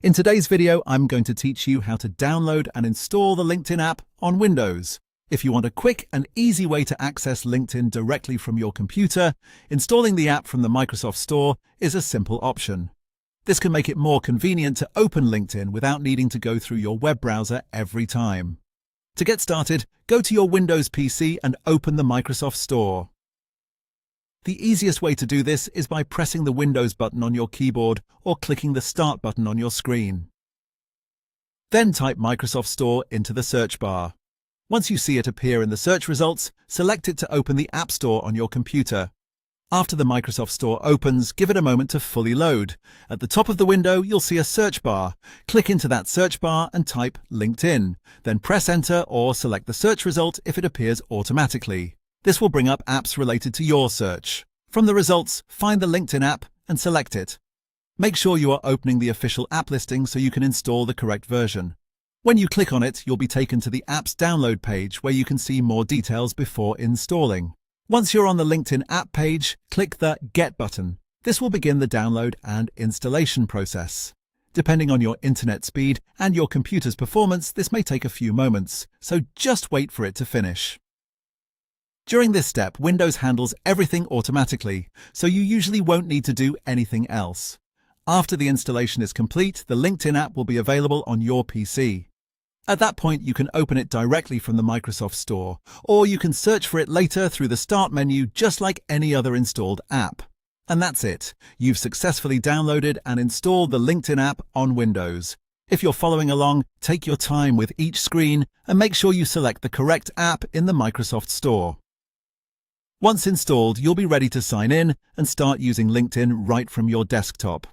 In today's video, I'm going to teach you how to download and install the LinkedIn app on Windows. If you want a quick and easy way to access LinkedIn directly from your computer, installing the app from the Microsoft Store is a simple option. This can make it more convenient to open LinkedIn without needing to go through your web browser every time. To get started, go to your Windows PC and open the Microsoft Store. The easiest way to do this is by pressing the Windows button on your keyboard or clicking the Start button on your screen. Then type Microsoft Store into the search bar. Once you see it appear in the search results, select it to open the App Store on your computer. After the Microsoft Store opens, give it a moment to fully load. At the top of the window, you'll see a search bar. Click into that search bar and type LinkedIn. Then press Enter or select the search result if it appears automatically. This will bring up apps related to your search. From the results, find the LinkedIn app and select it. Make sure you are opening the official app listing so you can install the correct version. When you click on it, you'll be taken to the app's download page where you can see more details before installing. Once you're on the LinkedIn app page, click the Get button. This will begin the download and installation process. Depending on your internet speed and your computer's performance, this may take a few moments, so just wait for it to finish. During this step, Windows handles everything automatically, so you usually won't need to do anything else. After the installation is complete, the LinkedIn app will be available on your PC. At that point, you can open it directly from the Microsoft Store, or you can search for it later through the Start menu just like any other installed app. And that's it. You've successfully downloaded and installed the LinkedIn app on Windows. If you're following along, take your time with each screen and make sure you select the correct app in the Microsoft Store. Once installed, you'll be ready to sign in and start using LinkedIn right from your desktop.